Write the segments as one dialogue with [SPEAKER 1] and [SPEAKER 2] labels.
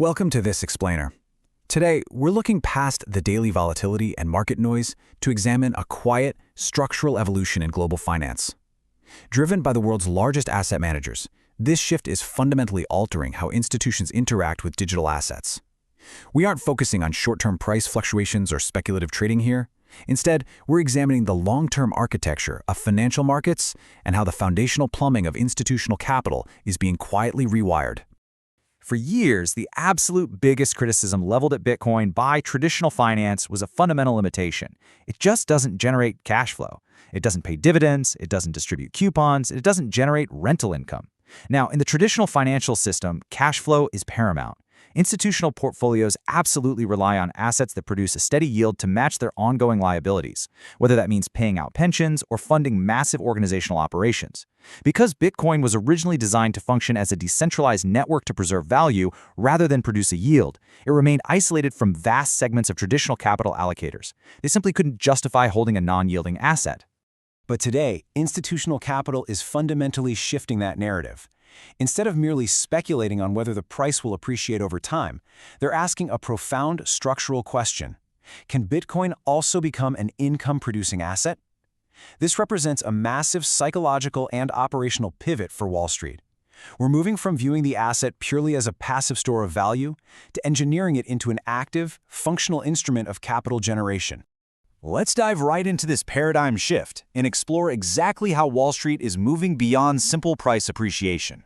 [SPEAKER 1] Welcome to this explainer. Today, we're looking past the daily volatility and market noise to examine a quiet, structural evolution in global finance. Driven by the world's largest asset managers, this shift is fundamentally altering how institutions interact with digital assets. We aren't focusing on short-term price fluctuations or speculative trading here. Instead, we're examining the long-term architecture of financial markets and how the foundational plumbing of institutional capital is being quietly rewired.
[SPEAKER 2] For years, the absolute biggest criticism leveled at Bitcoin by traditional finance was a fundamental limitation. It just doesn't generate cash flow. It doesn't pay dividends, it doesn't distribute coupons, it doesn't generate rental income. Now, in the traditional financial system, cash flow is paramount. Institutional portfolios absolutely rely on assets that produce a steady yield to match their ongoing liabilities, whether that means paying out pensions or funding massive organizational operations. Because Bitcoin was originally designed to function as a decentralized network to preserve value rather than produce a yield, it remained isolated from vast segments of traditional capital allocators. They simply couldn't justify holding a non-yielding asset.
[SPEAKER 3] But today, institutional capital is fundamentally shifting that narrative. Instead of merely speculating on whether the price will appreciate over time, they're asking a profound structural question. Can Bitcoin also become an income-producing asset? This represents a massive psychological and operational pivot for Wall Street. We're moving from viewing the asset purely as a passive store of value to engineering it into an active, functional instrument of capital generation.
[SPEAKER 2] Let's dive right into this paradigm shift and explore exactly how Wall Street is moving beyond simple price appreciation.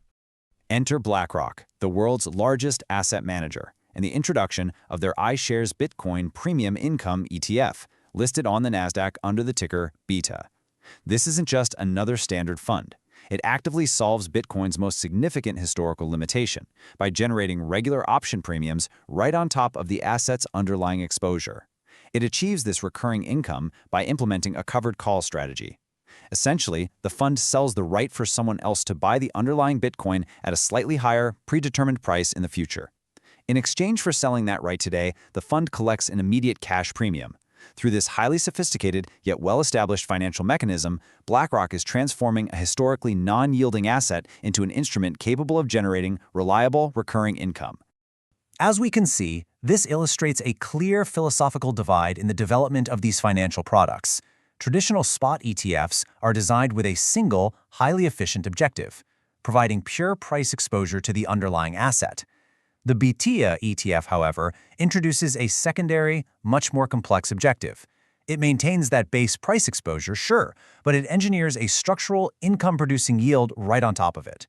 [SPEAKER 2] Enter BlackRock, the world's largest asset manager, and the introduction of their iShares Bitcoin Premium Income ETF, listed on the Nasdaq under the ticker BETA. This isn't just another standard fund. It actively solves Bitcoin's most significant historical limitation by generating regular option premiums right on top of the asset's underlying exposure. It achieves this recurring income by implementing a covered call strategy. Essentially, the fund sells the right for someone else to buy the underlying Bitcoin at a slightly higher, predetermined price in the future. In exchange for selling that right today, the fund collects an immediate cash premium. Through this highly sophisticated yet well-established financial mechanism, BlackRock is transforming a historically non-yielding asset into an instrument capable of generating reliable, recurring income.
[SPEAKER 4] As we can see, this illustrates a clear philosophical divide in the development of these financial products. Traditional spot ETFs are designed with a single, highly efficient objective, providing pure price exposure to the underlying asset. The BETA ETF, however, introduces a secondary, much more complex objective. It maintains that base price exposure, sure, but it engineers a structural, income-producing yield right on top of it.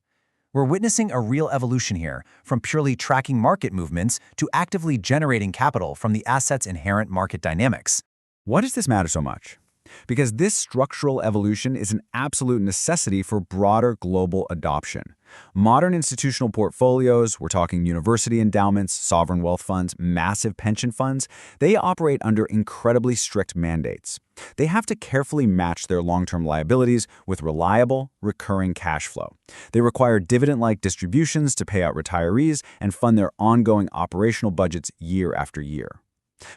[SPEAKER 4] We're witnessing a real evolution here, from purely tracking market movements to actively generating capital from the asset's inherent market dynamics.
[SPEAKER 1] Why does this matter so much? Because this structural evolution is an absolute necessity for broader global adoption. Modern institutional portfolios, we're talking university endowments, sovereign wealth funds, massive pension funds, they operate under incredibly strict mandates. They have to carefully match their long-term liabilities with reliable, recurring cash flow. They require dividend-like distributions to pay out retirees and fund their ongoing operational budgets year after year.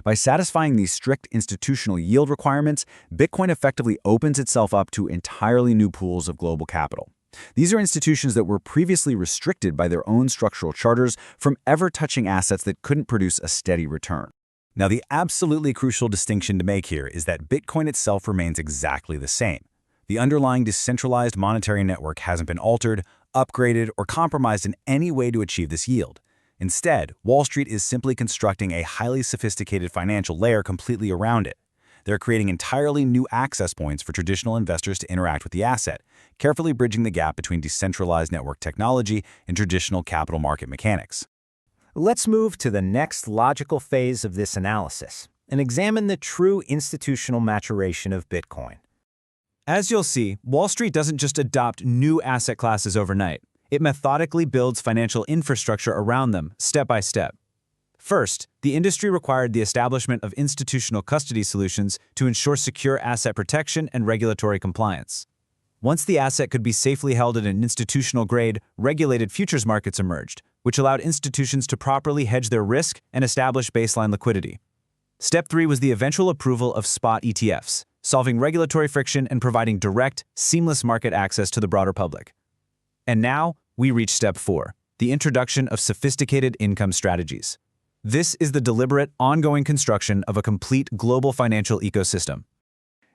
[SPEAKER 1] By satisfying these strict institutional yield requirements, Bitcoin effectively opens itself up to entirely new pools of global capital. These are institutions that were previously restricted by their own structural charters from ever touching assets that couldn't produce a steady return. Now, the absolutely crucial distinction to make here is that Bitcoin itself remains exactly the same. The underlying decentralized monetary network hasn't been altered, upgraded, or compromised in any way to achieve this yield. Instead, Wall Street is simply constructing a highly sophisticated financial layer completely around it. They're creating entirely new access points for traditional investors to interact with the asset, carefully bridging the gap between decentralized network technology and traditional capital market mechanics.
[SPEAKER 4] Let's move to the next logical phase of this analysis and examine the true institutional maturation of Bitcoin.
[SPEAKER 2] As you'll see, Wall Street doesn't just adopt new asset classes overnight. It methodically builds financial infrastructure around them, step by step. First, the industry required the establishment of institutional custody solutions to ensure secure asset protection and regulatory compliance. Once the asset could be safely held at an institutional-grade, regulated futures markets emerged, which allowed institutions to properly hedge their risk and establish baseline liquidity. Step 3 was the eventual approval of spot ETFs, solving regulatory friction and providing direct, seamless market access to the broader public. And now, we reach Step 4,
[SPEAKER 1] the introduction of sophisticated income strategies. This is the deliberate, ongoing construction of a complete global financial ecosystem.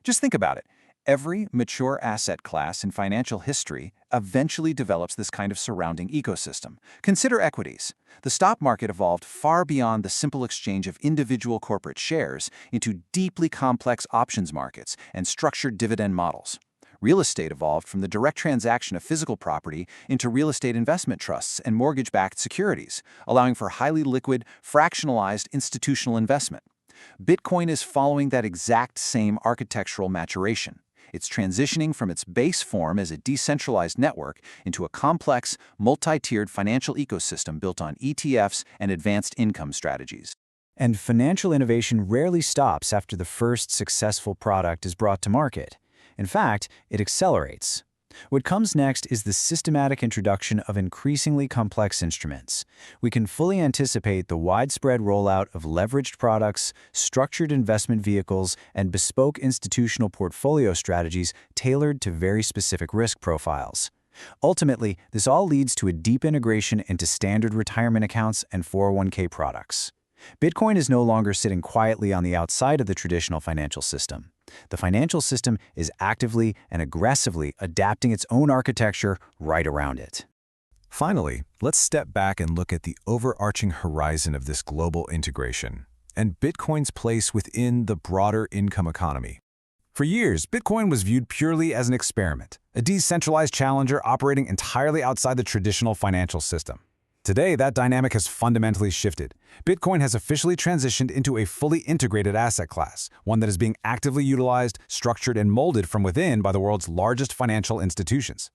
[SPEAKER 3] Just think about it. Every mature asset class in financial history eventually develops this kind of surrounding ecosystem. Consider equities. The stock market evolved far beyond the simple exchange of individual corporate shares into deeply complex options markets and structured dividend models. Real estate evolved from the direct transaction of physical property into real estate investment trusts and mortgage-backed securities, allowing for highly liquid, fractionalized institutional investment. Bitcoin is following that exact same architectural maturation. It's transitioning from its base form as a decentralized network into a complex, multi-tiered financial ecosystem built on ETFs and advanced income strategies.
[SPEAKER 2] And financial innovation rarely stops after the first successful product is brought to market. In fact, it accelerates. What comes next is the systematic introduction of increasingly complex instruments. We can fully anticipate the widespread rollout of leveraged products, structured investment vehicles, and bespoke institutional portfolio strategies tailored to very specific risk profiles. Ultimately, this all leads to a deep integration into standard retirement accounts and 401k products. Bitcoin is no longer sitting quietly on the outside of the traditional financial system. The financial system is actively and aggressively adapting its own architecture right around it.
[SPEAKER 1] Finally, let's step back and look at the overarching horizon of this global integration and Bitcoin's place within the broader income economy. For years, Bitcoin was viewed purely as an experiment, a decentralized challenger operating entirely outside the traditional financial system. Today, that dynamic has fundamentally shifted. Bitcoin has officially transitioned into a fully integrated asset class, one that is being actively utilized, structured, and molded from within by the world's largest financial institutions.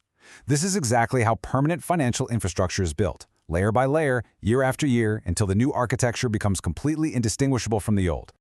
[SPEAKER 1] This is exactly how permanent financial infrastructure is built, layer by layer, year after year, until the new architecture becomes completely indistinguishable from the old.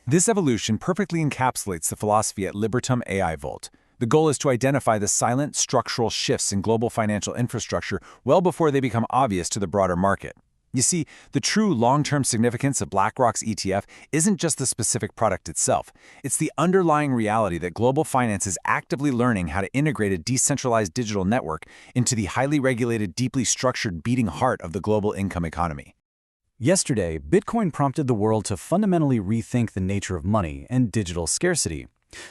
[SPEAKER 1] This evolution perfectly encapsulates the philosophy at Libertum AI Volt. The goal is to identify the silent structural shifts in global financial infrastructure well before they become obvious to the broader market. You see, the true long-term significance of BlackRock's ETF isn't just the specific product itself. It's the underlying reality that global finance is actively learning how to integrate a decentralized digital network into the highly regulated, deeply structured beating heart of the global income economy.
[SPEAKER 2] Yesterday, Bitcoin prompted the world to fundamentally rethink the nature of money and digital scarcity.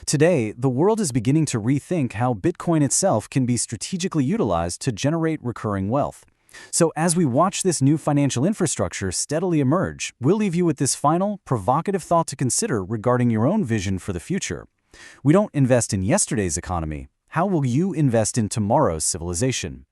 [SPEAKER 2] Today, the world is beginning to rethink how Bitcoin itself can be strategically utilized to generate recurring wealth. So as we watch this new financial infrastructure steadily emerge, we'll leave you with this final, provocative thought to consider regarding your own vision for the future. We don't invest in yesterday's economy. How will you invest in tomorrow's civilization?